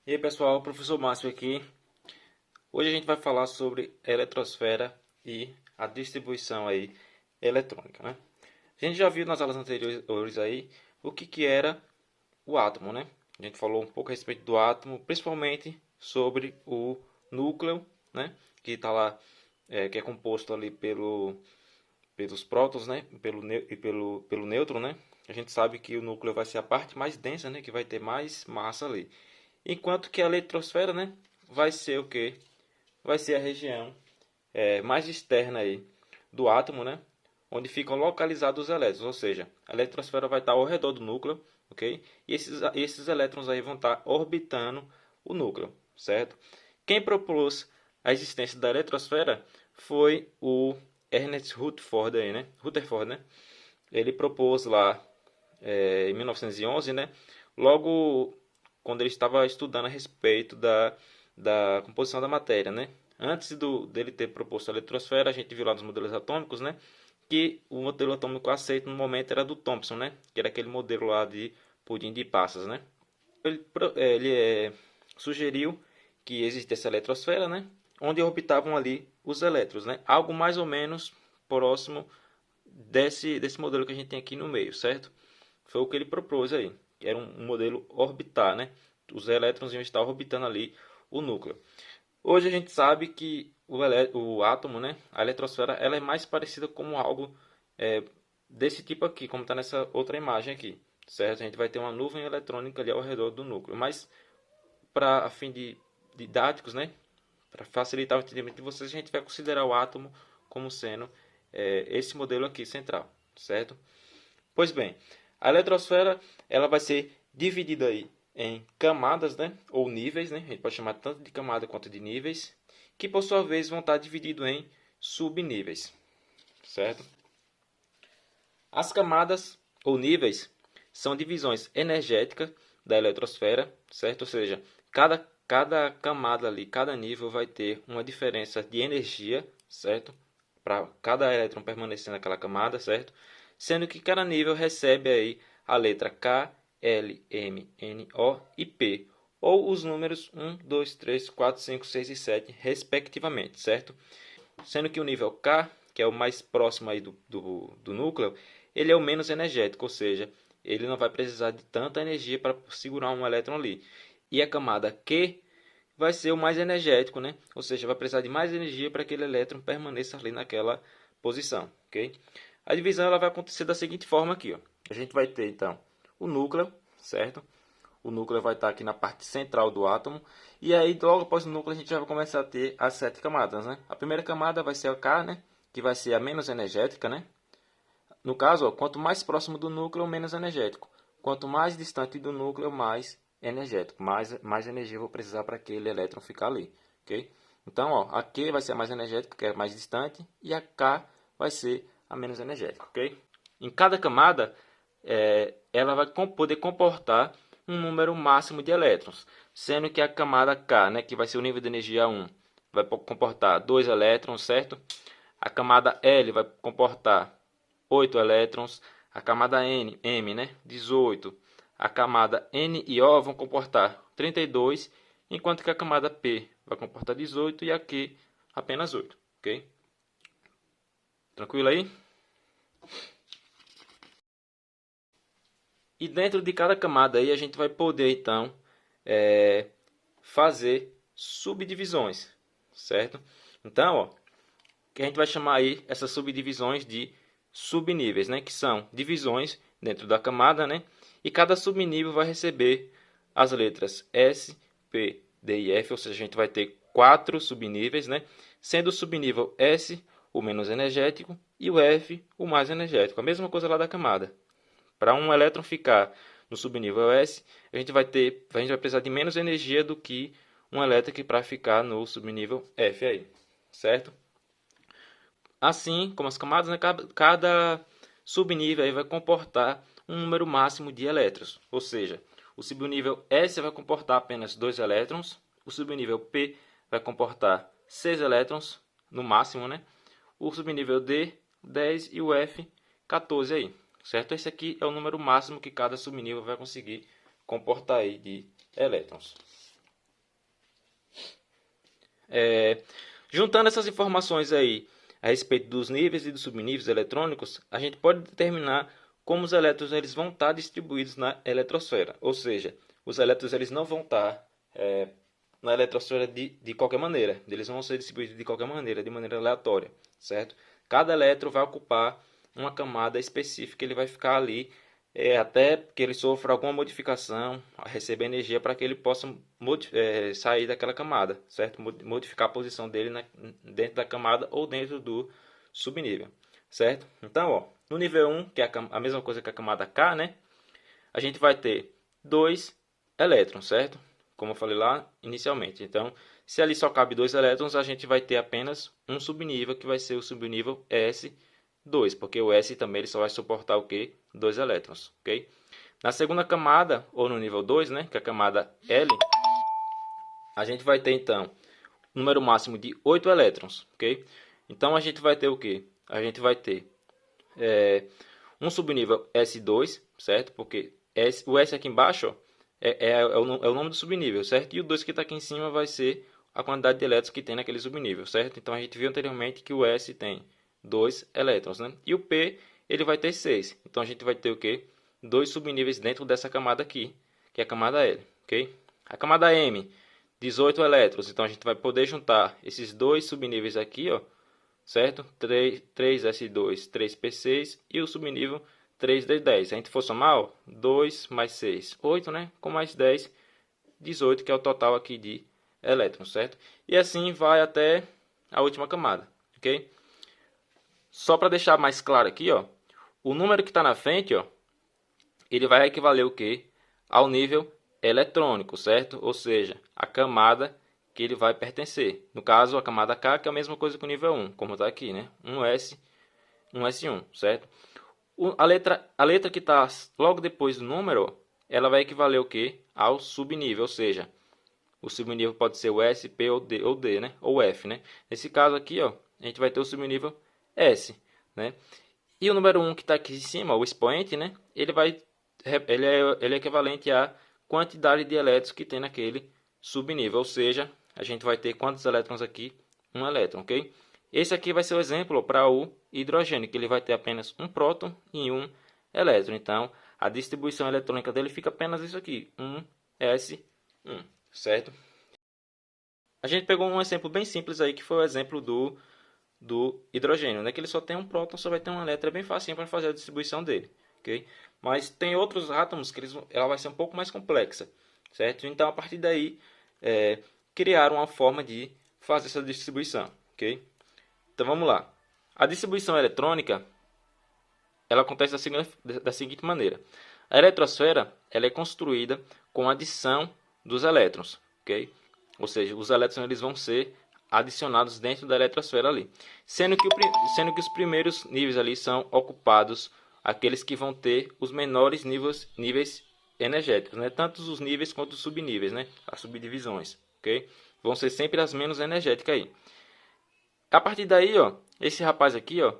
E aí pessoal, professor Márcio aqui. Hoje a gente vai falar sobre a eletrosfera e a distribuição aí eletrônica, né? A gente já viu nas aulas anteriores aí o que era o átomo, né? A gente falou um pouco a respeito do átomo, principalmente sobre o núcleo, né? Que está lá, que é composto ali pelos prótons, né? Pelo nêutron, né? A gente sabe que o núcleo vai ser a parte mais densa, né? Que vai ter mais massa ali. Enquanto que a eletrosfera, né, vai ser o quê? Vai ser a região mais externa aí do átomo, né, onde ficam localizados os elétrons. Ou seja, a eletrosfera vai estar ao redor do núcleo, ok? E esses elétrons aí vão estar orbitando o núcleo, certo? Quem propôs a existência da eletrosfera foi o Ernest Rutherford aí, né? Rutherford, né? Ele propôs lá em 1911, né? Logo quando ele estava estudando a respeito da composição da matéria, né? Antes dele ter proposto a eletrosfera, a gente viu lá nos modelos atômicos, né? Que o modelo atômico aceito no momento era do Thomson, né? Que era aquele modelo lá de pudim de passas, né? Ele sugeriu que existisse a eletrosfera, né? Onde orbitavam ali os elétrons, né? Algo mais ou menos próximo desse modelo que a gente tem aqui no meio, certo? Foi o que ele propôs aí, que era um modelo orbitar, né? Os elétrons iam estar orbitando ali o núcleo. Hoje a gente sabe que o átomo, né? A eletrosfera, ela é mais parecida com algo é, desse tipo aqui, como está nessa outra imagem aqui, certo? A gente vai ter uma nuvem eletrônica ali ao redor do núcleo, mas para a fim de didáticos, né? Para facilitar o entendimento de vocês, a gente vai considerar o átomo como sendo esse modelo aqui central, certo? Pois bem, a eletrosfera ela vai ser dividida aí em camadas, né, ou níveis, né? A gente pode chamar tanto de camada quanto de níveis, que por sua vez vão estar divididos em subníveis, certo? As camadas ou níveis são divisões energéticas da eletrosfera, certo? Ou seja, cada camada ali, cada nível vai ter uma diferença de energia, certo? Para cada elétron permanecer naquela camada, certo? Sendo que cada nível recebe aí a letra K, L, M, N, O e P, ou os números 1, 2, 3, 4, 5, 6 e 7, respectivamente, certo? Sendo que o nível K, que é o mais próximo aí do núcleo, ele é o menos energético, ou seja, ele não vai precisar de tanta energia para segurar um elétron ali. E a camada Q vai ser o mais energético, né? Ou seja, vai precisar de mais energia para que aquele elétron permaneça ali naquela posição, ok? A divisão ela vai acontecer da seguinte forma aqui, ó. A gente vai ter então o núcleo, certo? O núcleo vai estar aqui na parte central do átomo. E aí, logo após o núcleo, a gente já vai começar a ter as 7 camadas, né? A primeira camada vai ser a K, né? Que vai ser a menos energética, né? No caso, ó, quanto mais próximo do núcleo, menos energético. Quanto mais distante do núcleo, mais energético. Mais energia eu vou precisar para aquele elétron ficar ali, ok? Então, ó, a Q vai ser a mais energética, que é a mais distante. E a K vai ser a menos energética, ok? Em cada camada, ela vai poder comportar um número máximo de elétrons, sendo que a camada K, né, que vai ser o nível de energia 1, vai comportar 2 elétrons, certo? A camada L vai comportar 8 elétrons, a camada M, né, 18. A camada N e O vão comportar 32, enquanto que a camada P vai comportar 18 e a Q apenas 8, ok? Tranquilo aí? E dentro de cada camada aí a gente vai poder então fazer subdivisões, certo? Então, ó, que a gente vai chamar aí essas subdivisões de subníveis, né? Que são divisões dentro da camada, né? E cada subnível vai receber as letras S, P, D e F, ou seja, a gente vai ter 4 subníveis, né? Sendo o subnível S o menos energético e o F o mais energético. A mesma coisa lá da camada. Para um elétron ficar no subnível S, a gente vai precisar de menos energia do que um elétron para ficar no subnível F aí, certo? Assim como as camadas, né, cada subnível aí vai comportar um número máximo de elétrons, ou seja, o subnível S vai comportar apenas 2 elétrons, o subnível P vai comportar 6 elétrons no máximo, né? O subnível D 10 e o F 14 aí, certo? Esse aqui é o número máximo que cada subnível vai conseguir comportar aí de elétrons. Juntando essas informações aí a respeito dos níveis e dos subníveis eletrônicos, a gente pode determinar como os elétrons eles vão estar distribuídos na eletrosfera. Ou seja, os elétrons eles não vão estar na eletrosfera de qualquer maneira. Eles vão ser distribuídos de qualquer maneira, de maneira aleatória, certo? Cada elétron vai ocupar uma camada específica, ele vai ficar ali até que ele sofra alguma modificação, receber energia para que ele possa sair daquela camada, certo? Modificar a posição dele dentro da camada ou dentro do subnível, certo? Então, ó, no nível 1, que é a mesma coisa que a camada K, né? A gente vai ter 2 elétrons, certo? Como eu falei lá inicialmente. Então, se ali só cabe 2 elétrons, a gente vai ter apenas um subnível, que vai ser o subnível S2, porque o S também ele só vai suportar o quê? 2 elétrons, ok? Na segunda camada, ou no nível 2, né, que é a camada L, a gente vai ter então um número máximo de 8 elétrons, ok? Então a gente vai ter o quê? A gente vai ter um subnível S2, certo? Porque o S aqui embaixo ó, é o nome do subnível, certo? E o 2 que está aqui em cima vai ser a quantidade de elétrons que tem naquele subnível, certo? Então a gente viu anteriormente que o S tem 2 elétrons, né? E o P ele vai ter 6. Então a gente vai ter o quê? 2 subníveis dentro dessa camada aqui, que é a camada L, ok? A camada M, 18 elétrons. Então a gente vai poder juntar esses dois subníveis aqui, ó, certo? 3S2, 3P6 e o subnível 3D10. Se a gente for somar, ó, 2 mais 6, 8, né? Com mais 10, 18, que é o total aqui de elétrons, certo? E assim vai até a última camada, ok? Só para deixar mais claro aqui, ó, o número que está na frente, ó, ele vai equivaler o quê? Ao nível eletrônico, certo? Ou seja, a camada que ele vai pertencer. No caso, a camada K, que é a mesma coisa que o nível 1, como está aqui, né? 1S, 1S1, certo? A letra que está logo depois do número, ela vai equivaler o quê? Ao subnível, ou seja, o subnível pode ser o S, P ou D, né? Ou F, né? Nesse caso aqui, ó, a gente vai ter o subnível S, né? E o número 1 que está aqui em cima, o expoente, né? Ele é equivalente à quantidade de elétrons que tem naquele subnível, ou seja, a gente vai ter quantos elétrons aqui? Um elétron, ok? Esse aqui vai ser o exemplo para o hidrogênio, que ele vai ter apenas um próton e um elétron. Então, a distribuição eletrônica dele fica apenas isso aqui, 1s1, certo? A gente pegou um exemplo bem simples aí, que foi o exemplo do hidrogênio, né? Que ele só tem um próton, só vai ter um elétron, é bem facinho para fazer a distribuição dele, ok? Mas tem outros átomos que ela vai ser um pouco mais complexa, certo? Então, a partir daí, criaram uma forma de fazer essa distribuição, ok? Então, vamos lá. A distribuição eletrônica, ela acontece da seguinte maneira. A eletrosfera, ela é construída com a adição dos elétrons, ok? Ou seja, os elétrons eles vão ser adicionados dentro da eletrosfera ali. Sendo que os primeiros níveis ali são ocupados aqueles que vão ter os menores níveis energéticos, né? Tanto os níveis quanto os subníveis, né? As subdivisões, ok? Vão ser sempre as menos energéticas aí. A partir daí, ó, esse rapaz aqui, ó,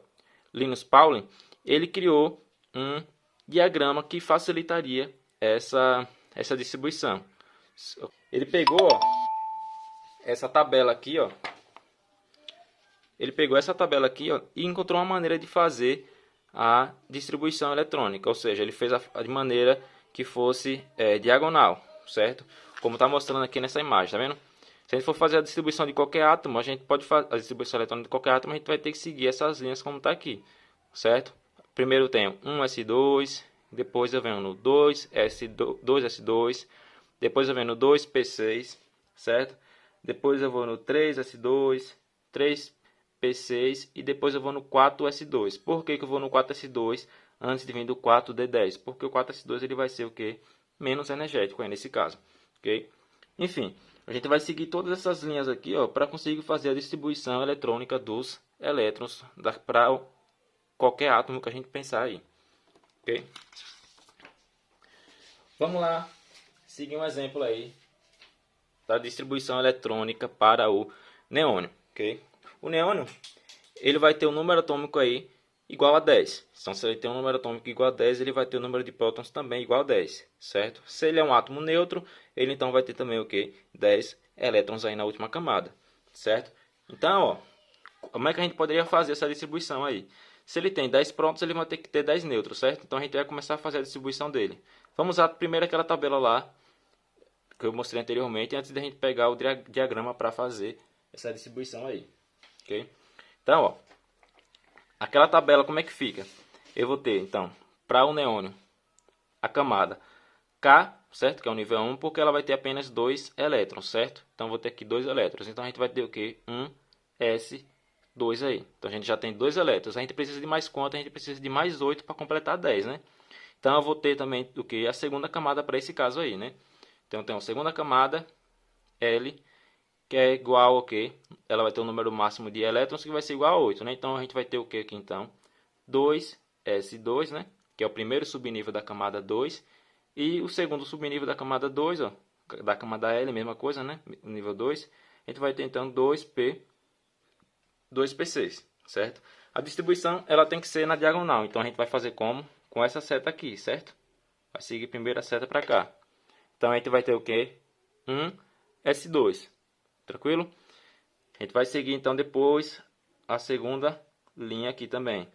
Linus Pauling, ele criou um diagrama que facilitaria essa distribuição. Ele pegou, ó, essa tabela aqui, ó. Ele pegou essa tabela aqui, ó, e encontrou uma maneira de fazer a distribuição eletrônica, ou seja, ele fez de maneira que fosse diagonal, certo? Como está mostrando aqui nessa imagem, tá vendo? Se a gente for fazer a distribuição de qualquer átomo, a gente pode fazer a distribuição eletrônica de qualquer átomo, a gente vai ter que seguir essas linhas como está aqui, certo? Primeiro eu tenho 1s2, depois eu venho no 2s2, depois eu venho no 2p6, certo? Depois eu vou no 3s2, 3p6 e depois eu vou no 4s2. Por que eu vou no 4s2 antes de vir do 4d10? Porque o 4s2 ele vai ser o que? Menos energético aí nesse caso, ok? Enfim, a gente vai seguir todas essas linhas aqui, ó, para conseguir fazer a distribuição eletrônica dos elétrons para qualquer átomo que a gente pensar aí, ok? Vamos lá, seguir um exemplo aí da distribuição eletrônica para o neônio, ok? O neônio, ele vai ter um número atômico aí igual a 10. Então, se ele tem um número atômico igual a 10, ele vai ter o número de prótons também igual a 10, certo? Se ele é um átomo neutro, ele então vai ter também o quê? 10 elétrons aí na última camada, certo? Então, ó, como é que a gente poderia fazer essa distribuição aí? Se ele tem 10 prontos, ele vai ter que ter 10 neutros, certo? Então a gente vai começar a fazer a distribuição dele. Vamos usar primeiro aquela tabela lá que eu mostrei anteriormente, antes de a gente pegar o diagrama para fazer essa distribuição aí, ok? Então, ó, aquela tabela como é que fica? Eu vou ter, então, para o neônio, a camada K, certo? Que é o nível 1, porque ela vai ter apenas 2 elétrons, certo? Então, eu vou ter aqui 2 elétrons. Então, a gente vai ter o quê? 1s2 aí. Então, a gente já tem 2 elétrons. A gente precisa de mais quanto? A gente precisa de mais 8 para completar 10, né? Então, eu vou ter também o quê? A segunda camada para esse caso aí, né? Então, eu tenho a segunda camada, L, que é igual ao quê? Ela vai ter um número máximo de elétrons que vai ser igual a 8, né? Então, a gente vai ter o quê aqui, então? 2s2, né? Que é o primeiro subnível da camada 2. E o segundo subnível da camada 2, ó, da camada L, mesma coisa, né? Nível 2. A gente vai ter, então, 2p6, certo? A distribuição, ela tem que ser na diagonal. Então, a gente vai fazer como? Com essa seta aqui, certo? Vai seguir primeiro a seta para cá. Então, a gente vai ter o quê? 1s2. Tranquilo? A gente vai seguir, então, depois a segunda linha aqui também.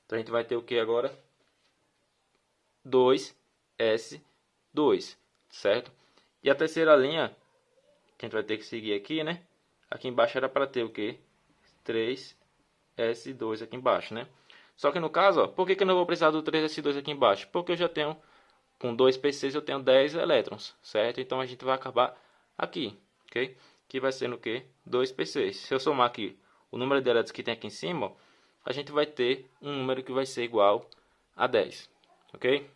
Então, a gente vai ter o que agora? 2s2, certo? E a terceira linha, que a gente vai ter que seguir aqui, né? Aqui embaixo era para ter o que? 3s2 aqui embaixo, né? Só que no caso, ó, por que eu não vou precisar do 3s2 aqui embaixo? Porque eu já tenho, com 2p6 eu tenho 10 elétrons, certo? Então a gente vai acabar aqui, ok? Que vai ser no que? 2p6. Se eu somar aqui o número de elétrons que tem aqui em cima, ó, a gente vai ter um número que vai ser igual a 10, ok?